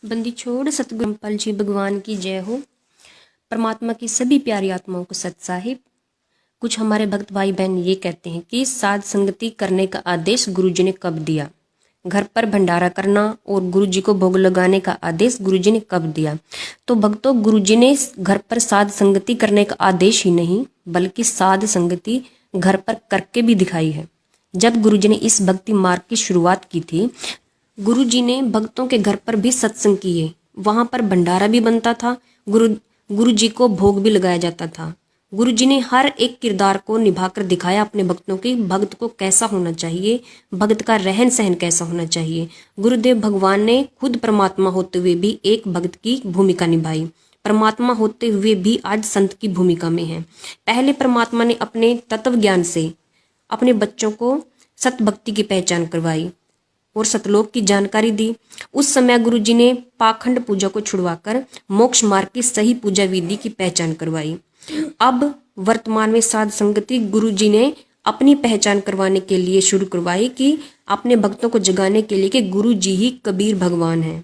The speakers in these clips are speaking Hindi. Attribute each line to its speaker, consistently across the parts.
Speaker 1: बंदी छोड़ सतगुरु रामपाल जी भगवान की जय हो। परमात्मा की सभी प्यारी आत्माओं को सत साहिब। कुछ हमारे भक्त भाई बहन ये कहते हैं कि साध संगति करने का आदेश गुरुजी ने कब दिया। घर पर भंडारा करना और गुरुजी को भोग लगाने का आदेश गुरुजी ने कब दिया। तो भक्तों, गुरुजी ने घर पर साध संगति करने का आदेश ही नहीं बल्कि साध संगति घर पर करके भी दिखाई है। जब गुरुजी ने इस भक्ति मार्ग की शुरुआत की थी, गुरुजी ने भक्तों के घर पर भी सत्संग किए। वहां पर भंडारा भी बनता था, गुरुजी को भोग भी लगाया जाता था। गुरुजी ने हर एक किरदार को निभाकर दिखाया अपने भक्तों की, भक्त को कैसा होना चाहिए, भक्त का रहन सहन कैसा होना चाहिए। गुरुदेव भगवान ने खुद परमात्मा होते हुए भी एक भक्त की भूमिका निभाई। परमात्मा होते हुए भी आज संत की भूमिका में है। पहले परमात्मा ने अपने तत्व ज्ञान से अपने बच्चों को सत भक्ति की पहचान करवाई और सतलोक की जानकारी दी। उस समय गुरुजी ने पाखंड पूजा को छुड़वाकर मोक्ष मार्ग की सही पूजा विधि की पहचान करवाई। अब वर्तमान में साध संगति गुरुजी ने अपनी पहचान करवाने के लिए शुरू करवाई कि अपने भक्तों को जगाने के लिए कि गुरुजी ही कबीर भगवान है।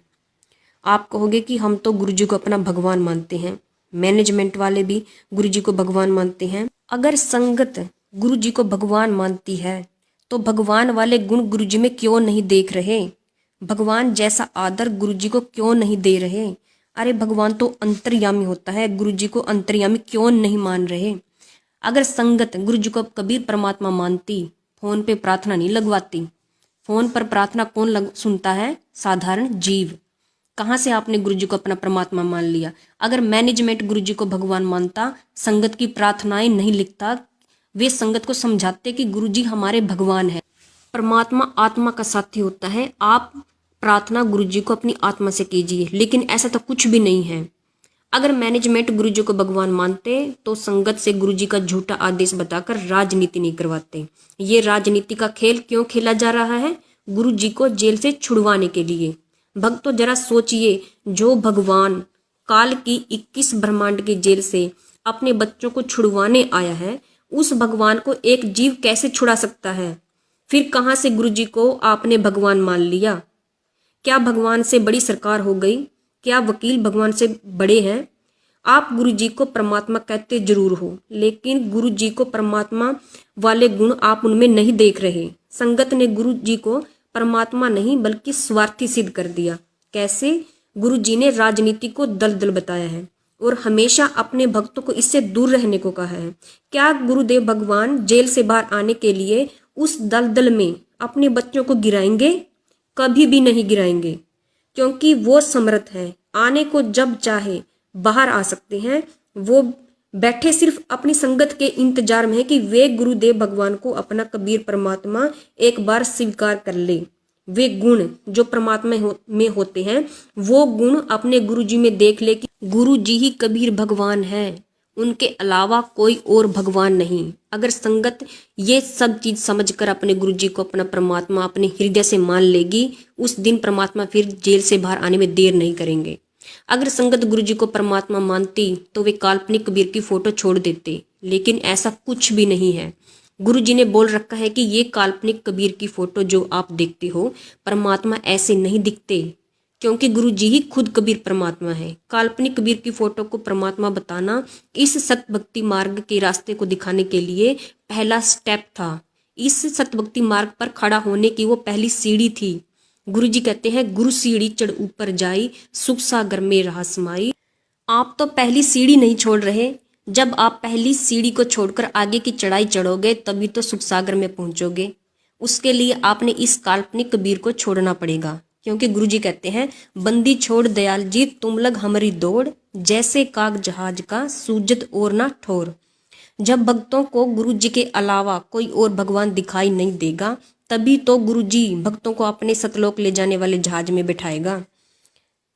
Speaker 1: आप कहोगे कि हम तो गुरुजी को अपना भगवान मानते हैं, मैनेजमेंट वाले भी गुरुजी को भगवान मानते हैं। अगर संगत गुरुजी को भगवान मानती है तो भगवान वाले गुण गुरुजी में क्यों नहीं देख रहे? भगवान जैसा आदर गुरुजी को क्यों नहीं दे रहे? अरे भगवान तो अंतर्यामी होता है, गुरुजी को अंतर्यामी क्यों नहीं मान रहे? अगर संगत गुरुजी को कबीर परमात्मा मानती, फोन पे प्रार्थना नहीं लगवाती। फोन पर प्रार्थना कौन सुनता है? साधारण जीव। कहाँ से आपने गुरुजी को अपना परमात्मा मान लिया? अगर मैनेजमेंट गुरुजी को भगवान मानता, संगत की प्रार्थनाएं नहीं लिखता, वे संगत को समझाते कि गुरुजी हमारे भगवान है। परमात्मा आत्मा का साथी होता है। आप प्रार्थना गुरुजी को अपनी आत्मा से कीजिए, लेकिन ऐसा तो कुछ भी नहीं है। अगर मैनेजमेंट गुरुजी को भगवान मानते तो संगत से गुरुजी का झूठा आदेश बताकर राजनीति नहीं करवाते। ये राजनीति का खेल क्यों खेला जा रहा है? गुरुजी को जेल से छुड़वाने के लिए। भक्तों, जरा सोचिए, जो भगवान काल की 21 ब्रह्मांड की जेल से अपने बच्चों को छुड़वाने आया है, उस भगवान को एक जीव कैसे छुड़ा सकता है? फिर कहां से गुरुजी को आपने भगवान मान लिया? क्या भगवान से बड़ी सरकार हो गई? क्या वकील भगवान से बड़े हैं? आप गुरुजी को परमात्मा कहते जरूर हो, लेकिन गुरुजी को परमात्मा वाले गुण आप उनमें नहीं देख रहे। संगत ने गुरुजी को परमात्मा नहीं बल्कि स्वार्थी सिद्ध कर दिया। कैसे? गुरुजी ने राजनीति को दलदल बताया है और हमेशा अपने भक्तों को इससे दूर रहने को कहा है। क्या गुरुदेव भगवान जेल से बाहर आने के लिए उस दलदल में अपने बच्चों को गिराएंगे? कभी भी नहीं गिराएंगे, क्योंकि वो समर्थ है। आने को जब चाहे बाहर आ सकते हैं। वो बैठे सिर्फ अपनी संगत के इंतजार में है कि वे गुरुदेव भगवान को अपना कबीर परमात्मा एक बार स्वीकार कर ले। वे गुण जो परमात्मा में होते हैं, वो गुण अपने गुरुजी में देख ले कि गुरुजी ही कबीर भगवान है, उनके अलावा कोई और भगवान नहीं। अगर संगत ये सब चीज समझकर अपने गुरुजी को अपना परमात्मा अपने हृदय से मान लेगी, उस दिन परमात्मा फिर जेल से बाहर आने में देर नहीं करेंगे। अगर संगत गुरुजी को परमात्मा मानती तो वे काल्पनिक कबीर की फोटो छोड़ देते, लेकिन ऐसा कुछ भी नहीं है। गुरुजी ने बोल रखा है कि ये काल्पनिक कबीर की फोटो जो आप देखते हो, परमात्मा ऐसे नहीं दिखते, क्योंकि गुरुजी ही खुद कबीर परमात्मा है। काल्पनिक कबीर की फोटो को परमात्मा बताना इस सत भक्ति मार्ग के रास्ते को दिखाने के लिए पहला स्टेप था। इस सत भक्ति मार्ग पर खड़ा होने की वो पहली सीढ़ी थी। गुरुजी कहते हैं, गुरु सीढ़ी चढ़ ऊपर जाई, सुख सागर में रहा समाई। आप तो पहली सीढ़ी नहीं छोड़ रहे। जब आप पहली सीढ़ी को छोड़कर आगे की चढ़ाई चढ़ोगे तभी तो सुख सागर में पहुंचोगे। उसके लिए आपने इस काल्पनिक कबीर को छोड़ना पड़ेगा, क्योंकि गुरुजी कहते हैं, बंदी छोड़ दयाल जी तुम लग हमारी दौड़, जैसे काग जहाज का सूजत और ना ठोर। जब भक्तों को गुरुजी के अलावा कोई और भगवान दिखाई नहीं देगा, तभी तो गुरुजी भक्तों को अपने सतलोक ले जाने वाले जहाज में बिठाएगा।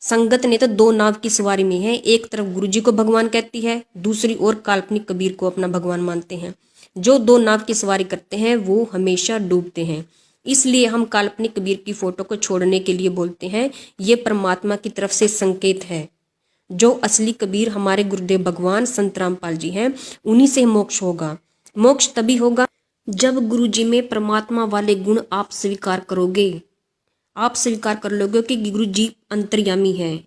Speaker 1: संगत ने तो दो नाव की सवारी में है। एक तरफ गुरुजी को भगवान कहती है, दूसरी ओर काल्पनिक कबीर को अपना भगवान मानते हैं। जो दो नाव की सवारी करते हैं वो हमेशा डूबते हैं। इसलिए हम काल्पनिक कबीर की फोटो को छोड़ने के लिए बोलते हैं, ये परमात्मा की तरफ से संकेत है। जो असली कबीर हमारे गुरुदेव भगवान संत रामपाल जी हैं, उन्हीं से मोक्ष होगा। मोक्ष तभी होगा जब गुरुजी में परमात्मा वाले गुण आप स्वीकार करोगे। आप स्वीकार कर लोगे कि गुरु जी अंतर्यामी है।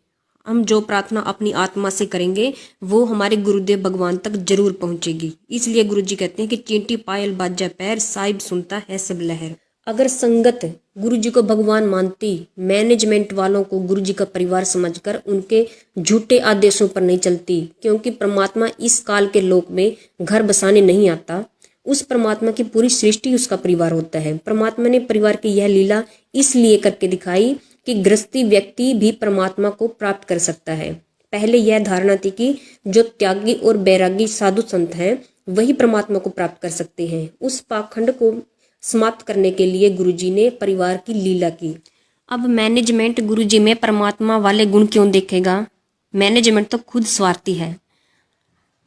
Speaker 1: हम जो प्रार्थना अपनी आत्मा से करेंगे वो हमारे गुरुदेव भगवान तक जरूर पहुंचेगी। इसलिए गुरु जी कहते हैं कि चींटी पायल बाजा पैर, साहिब सुनता है सब लहर। अगर संगत गुरु जी को भगवान मानती, मैनेजमेंट वालों को गुरु जी का परिवार समझकर उनके झूठे आदेशों पर नहीं चलती, क्योंकि परमात्मा इस काल के लोक में घर बसाने नहीं आता। उस परमात्मा की पूरी सृष्टि उसका परिवार होता है। परमात्मा ने परिवार की यह लीला इसलिए करके दिखाई कि गृहस्थी व्यक्ति भी परमात्मा को प्राप्त कर सकता है। पहले यह धारणा थी कि जो त्यागी और बैरागी साधु संत हैं वही परमात्मा को प्राप्त कर सकते हैं। उस पाखंड को समाप्त करने के लिए गुरुजी ने परिवार की लीला की। अब मैनेजमेंट गुरुजी में परमात्मा वाले गुण क्यों देखेगा? मैनेजमेंट तो खुद स्वार्थी है।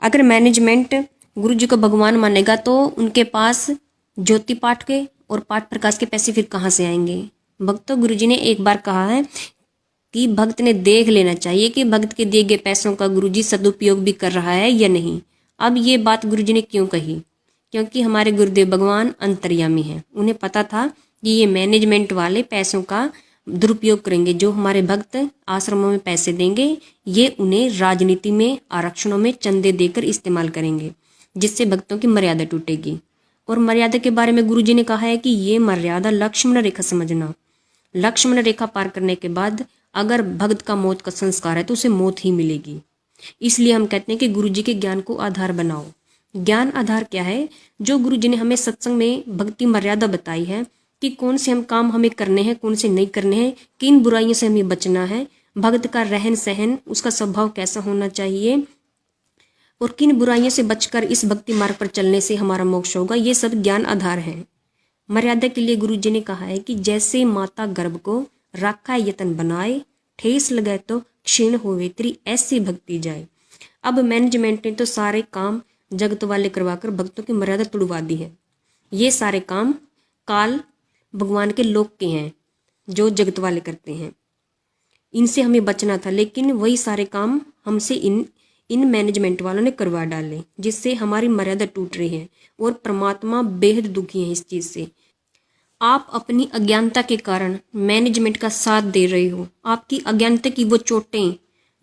Speaker 1: अगर मैनेजमेंट गुरुजी को भगवान मानेगा तो उनके पास ज्योति पाठ के और पाठ प्रकाश के पैसे फिर कहाँ से आएंगे? भक्तों, गुरुजी ने एक बार कहा है कि भक्त ने देख लेना चाहिए कि भक्त के दिए गए पैसों का गुरुजी सदुपयोग भी कर रहा है या नहीं। अब ये बात गुरुजी ने क्यों कही? क्योंकि हमारे गुरुदेव भगवान अंतर्यामी हैं। उन्हें पता था कि ये मैनेजमेंट वाले पैसों का दुरुपयोग करेंगे। जो हमारे भक्त आश्रमों में पैसे देंगे ये उन्हें राजनीति में, आरक्षणों में चंदे देकर इस्तेमाल करेंगे, जिससे भक्तों की मर्यादा टूटेगी। और मर्यादा के बारे में गुरुजी ने कहा है कि ये मर्यादा लक्ष्मण रेखा समझना। लक्ष्मण रेखा पार करने के बाद अगर भक्त का मौत का संस्कार है तो उसे मौत ही मिलेगी। इसलिए हम कहते हैं कि गुरुजी के ज्ञान को आधार बनाओ। ज्ञान आधार क्या है? जो गुरुजी ने हमें सत्संग में भक्ति मर्यादा बताई है कि कौन से हम काम हमें करने हैं, कौन से नहीं करने हैं, किन बुराइयों से हमें बचना है, भक्त का रहन सहन, उसका स्वभाव कैसा होना चाहिए और किन बुराइयों से बचकर इस भक्ति मार्ग पर चलने से हमारा मोक्ष होगा। ये सब ज्ञान आधार है। मर्यादा के लिए गुरुजी ने कहा है कि जैसे माता गर्भ को राखा यतन बनाए, ठेस लगाए तो क्षीण होवे तेरी ऐसी भक्ति जाए। अब मैनेजमेंट ने तो सारे काम जगत वाले करवाकर भक्तों की मर्यादा तुड़वा दी है। ये सारे काम काल भगवान के लोक के हैं जो जगत वाले करते हैं। इनसे हमें बचना था, लेकिन वही सारे काम हमसे इन मैनेजमेंट वालों ने करवा डाले, जिससे हमारी मर्यादा टूट रही है और परमात्मा बेहद दुखी है इस चीज़ से। आप अपनी अज्ञानता के कारण मैनेजमेंट का साथ दे रहे हो। आपकी अज्ञानता की वो चोटें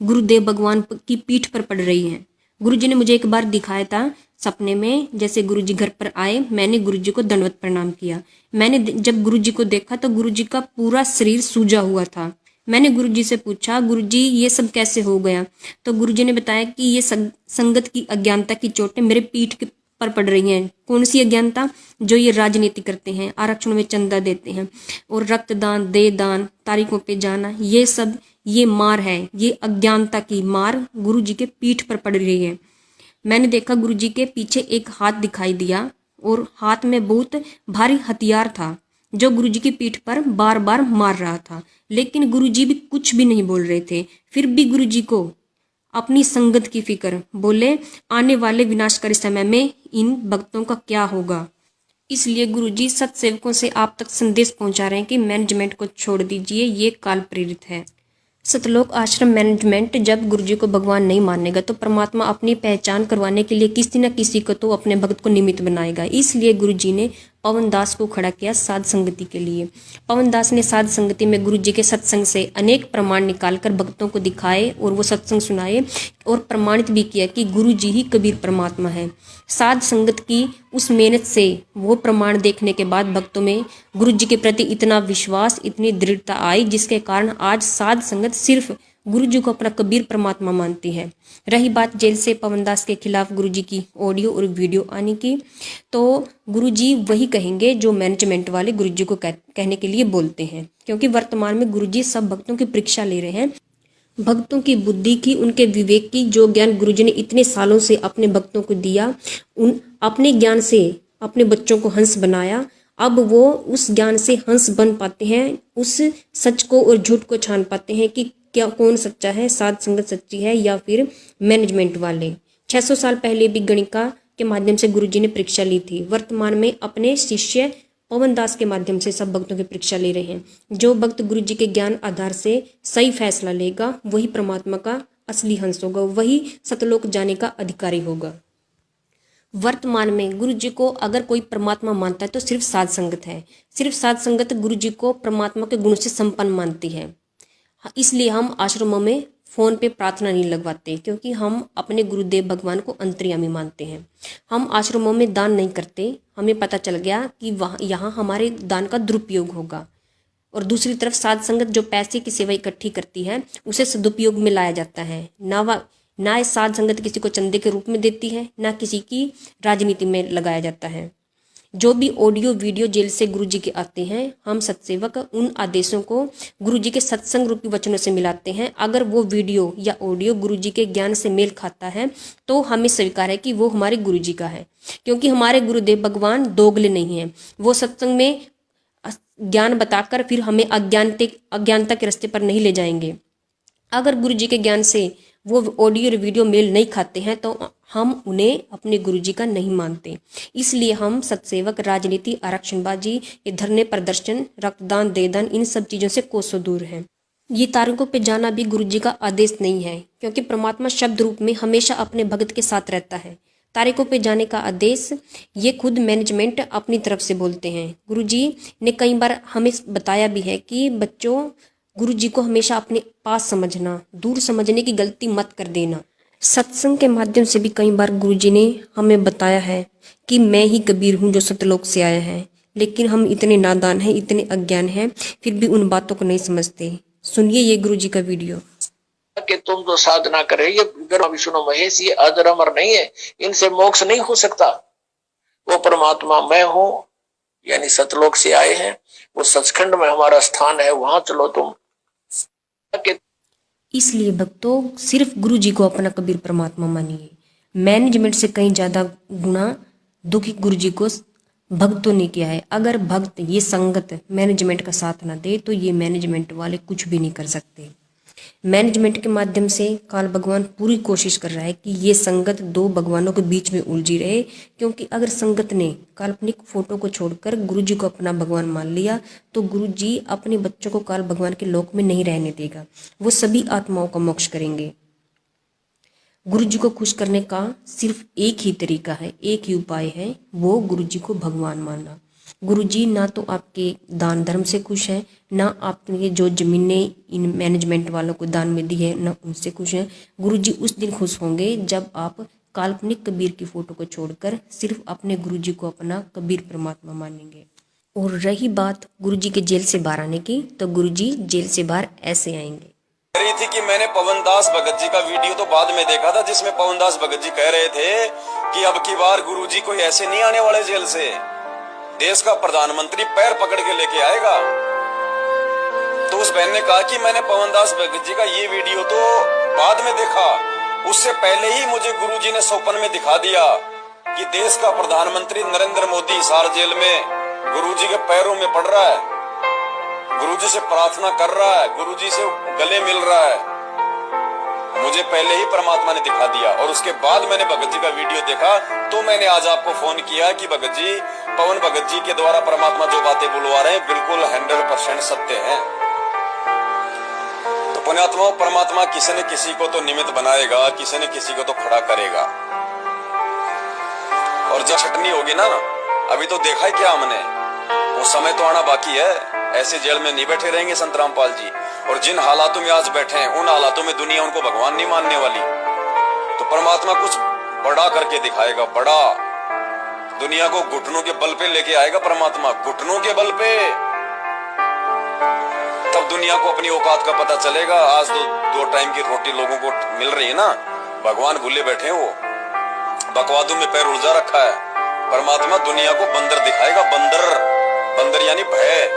Speaker 1: गुरुदेव भगवान की पीठ पर पड़ रही हैं। गुरुजी ने मुझे एक बार दिखाया था सपने में, जैसे गुरुजी घर पर आए, मैंने गुरुजी को दंडवत प्रणाम किया। मैंने जब गुरुजी को देखा तो गुरुजी का पूरा शरीर सूजा हुआ था। मैंने गुरुजी से पूछा, गुरुजी ये सब कैसे हो गया? तो गुरुजी ने बताया कि ये संगत की अज्ञानता की चोटें मेरे पीठ पर पड़ रही हैं। कौन सी अज्ञानता? जो ये राजनीति करते हैं, आरक्षण में चंदा देते हैं और रक्तदान, दे दान, तारीखों पे जाना, ये सब ये मार है। ये अज्ञानता की मार गुरुजी के पीठ पर पड़ रही है। मैंने देखा गुरुजी के पीछे एक हाथ दिखाई दिया और हाथ में बहुत भारी हथियार था जो गुरुजी की पीठ पर बार बार मार रहा था, लेकिन गुरुजी भी कुछ भी नहीं बोल रहे थे। फिर भी गुरुजी को अपनी संगत की फिक्र, बोले आने वाले विनाशकारी समय में इन भक्तों का क्या होगा। इसलिए गुरुजी सत्सेवकों से आप तक संदेश पहुंचा रहे हैं कि मैनेजमेंट को छोड़ दीजिए, ये काल प्रेरित है। सतलोक आश्रम मैनेजमेंट जब गुरुजी को भगवान नहीं मानेगा तो परमात्मा अपनी पहचान करवाने के लिए किसी न किसी को तो अपने भक्त को निमित्त बनाएगा। इसलिए गुरुजी ने पवन दास को खड़ा किया साध संगति के लिए। पवन दास ने साध संगति में गुरुजी के सत्संग से अनेक प्रमाण निकालकर भक्तों को दिखाए और वो सत्संग सुनाए और प्रमाणित भी किया कि गुरुजी ही कबीर परमात्मा है। साध संगत की उस मेहनत से वो प्रमाण देखने के बाद भक्तों में गुरुजी के प्रति इतना विश्वास, इतनी दृढ़ता आई, जिसके कारण आज साध संगत सिर्फ गुरुजी को अपना कबीर परमात्मा मानती है। रही बात जेल से पवनदास के खिलाफ गुरुजी की ऑडियो और वीडियो आने की, तो गुरुजी वही कहेंगे जो मैनेजमेंट वाले गुरुजी को कहने के लिए बोलते हैं, क्योंकि वर्तमान में गुरुजी सब भक्तों की परीक्षा ले रहे हैं। भक्तों की बुद्धि की, उनके विवेक की, जो ज्ञान गुरुजी ने इतने सालों से अपने भक्तों को दिया, उन अपने ज्ञान से अपने बच्चों को हंस बनाया, अब वो उस ज्ञान से हंस बन पाते हैं, उस सच को और झूठ को छान पाते हैं कि क्या कौन सच्चा है, साध संगत सच्ची है या फिर मैनेजमेंट वाले। 600 साल पहले भी गणिका के माध्यम से गुरुजी ने परीक्षा ली थी। वर्तमान में अपने शिष्य पवन दास के माध्यम से सब भक्तों की परीक्षा ले रहे हैं। जो भक्त गुरुजी के ज्ञान आधार से सही फैसला लेगा वही परमात्मा का असली हंस होगा, वही सतलोक जाने का अधिकारी होगा। वर्तमान में गुरु जी को अगर कोई परमात्मा मानता है तो सिर्फ साध संगत है। सिर्फ साध संगत गुरु जी को परमात्मा के गुण से संपन्न मानती है। इसलिए हम आश्रमों में फ़ोन पे प्रार्थना नहीं लगवाते, क्योंकि हम अपने गुरुदेव भगवान को अंतर्यामी मानते हैं। हम आश्रमों में दान नहीं करते, हमें पता चल गया कि यहाँ हमारे दान का दुरुपयोग होगा। और दूसरी तरफ साध संगत जो पैसे की सेवा इकट्ठी करती है उसे सदुपयोग में लाया जाता है। ना साध संगत किसी को चंदे के रूप में देती है, ना किसी की राजनीति में लगाया जाता है। जो भी ऑडियो वीडियो जेल से गुरु जी के आते हैं, हम सत्सेवक उन आदेशों को गुरु जी के सत्संग रूपी वचनों से मिलाते हैं। अगर वो वीडियो या ऑडियो गुरु जी के ज्ञान से मेल खाता है तो हमें स्वीकार है कि वो हमारे गुरु जी का है, क्योंकि हमारे गुरुदेव भगवान दोगले नहीं हैं। वो सत्संग में ज्ञान बताकर फिर हमें अज्ञानता के रास्ते पर नहीं ले जाएंगे। अगर गुरु जी के ज्ञान से वो ऑडियो और वीडियो मेल नहीं खाते हैं तो हम उन्हें अपने गुरु जी का नहीं मानते। इसलिए हम सत्सेवक राजनीति, आरक्षणबाजी, ये धरने प्रदर्शन, रक्तदान, देदान, इन सब चीज़ों से कोसों दूर हैं। ये तारकों पे जाना भी गुरु जी का आदेश नहीं है, क्योंकि परमात्मा शब्द रूप में हमेशा अपने भक्त के साथ रहता है। तारीखों पे जाने का आदेश ये खुद मैनेजमेंट अपनी तरफ से बोलते हैं। गुरुजी ने कई बार हमें बताया भी है कि बच्चों, गुरुजी को हमेशा अपने पास समझना, दूर समझने की गलती मत कर देना। सत्संग के माध्यम से भी कई बार गुरुजी ने हमें बताया है कि मैं ही कबीर हूँ जो सतलोक से आया है, लेकिन हम इतने नादान हैं, इतने अज्ञान हैं, फिर भी उन बातों को नहीं समझते। सुनिए ये गुरुजी का वीडियो।
Speaker 2: कि तुम तो साधना करे, ये ब्रह्मा विष्णु महेश, ये अजर अमर नहीं है, इनसे मोक्ष नहीं हो सकता। वो परमात्मा मैं हूँ, यानी सतलोक से आए हैं, वो सचखंड में हमारा स्थान है, वहां चलो तुम।
Speaker 1: इसलिए भक्तों, सिर्फ गुरु जी को अपना कबीर परमात्मा मानिए। मैनेजमेंट से कहीं ज्यादा गुना दुखी गुरु जी को भक्तों ने किया है। अगर भक्त ये संगत मैनेजमेंट का साथ ना दे तो ये मैनेजमेंट वाले कुछ भी नहीं कर सकते। मैनेजमेंट के माध्यम से काल भगवान पूरी कोशिश कर रहा है कि ये संगत दो भगवानों के बीच में उलझी रहे, क्योंकि अगर संगत ने काल्पनिक फोटो को छोड़कर गुरुजी को अपना भगवान मान लिया तो गुरुजी अपने बच्चों को काल भगवान के लोक में नहीं रहने देगा। वो सभी आत्माओं का मोक्ष करेंगे। गुरुजी को खुश करने का सिर्फ एक ही तरीका है, एक ही उपाय है, वो गुरुजी को भगवान मानना। गुरुजी ना तो आपके दान धर्म से खुश हैं, ना आपके जो जमीनें इन मैनेजमेंट वालों को दान में दी है ना उनसे खुश हैं। गुरुजी उस दिन खुश होंगे जब आप काल्पनिक कबीर की फोटो को छोड़कर सिर्फ अपने गुरुजी को अपना कबीर परमात्मा मानेंगे। और रही बात गुरुजी के जेल से बाहर आने की, तो गुरुजी जेल से बाहर ऐसे आएंगे।
Speaker 3: रही थी कि मैंने पवन दास भगत जी का वीडियो तो बाद में देखा था, जिसमें पवन दास भगत जी कह रहे थे कि अब की बार गुरुजी कोई ऐसे नहीं आने वाले जेल से, देश का प्रधानमंत्री पैर पकड़ के लेके आएगा। तो उस बहन ने कहा कि मैंने पवन दास भगत जी का ये वीडियो तो बाद में देखा, उससे पहले ही मुझे गुरुजी ने स्वप्न में दिखा दिया कि देश का प्रधानमंत्री नरेंद्र मोदी हिसार जेल में गुरुजी के पैरों में पड़ रहा है, गुरुजी से प्रार्थना कर रहा है, गुरुजी से गले मिल रहा है। मुझे पहले ही परमात्मा ने दिखा दिया। और उसके बाद मैंने भगत जी का वीडियो देखा, तो मैंने आज आपको फोन किया कि भगत जी, पवन भगत जी के द्वारा परमात्मा जो बातें बुलवा रहे हैं बिल्कुल 100% सत्य है। तो पुण्यात्मा, परमात्मा किसी न किसी को तो निमित्त बनाएगा, किसी न किसी को तो खड़ा करेगा। और जब छटनी होगी ना, अभी तो देखा है क्या हमने, वो समय तो आना बाकी है। ऐसे जेल में नहीं बैठे रहेंगे संत रामपाल जी, और जिन हालातों में आज बैठे हैं उन हालातों में दुनिया उनको भगवान नहीं मानने वाली। तो परमात्मा कुछ बड़ा करके दिखाएगा, बड़ा। दुनिया को घुटनों के बल पे लेके आएगा परमात्मा, घुटनों के बल पे। तब दुनिया को अपनी औकात का पता चलेगा। आज तो 2 टाइम की रोटी लोगों को मिल रही है ना, भगवान भूले बैठे हैं, वो बकवादों में पैर उलझा रखा है। परमात्मा दुनिया को बंदर दिखाएगा, बंदर, बंदर यानी भय।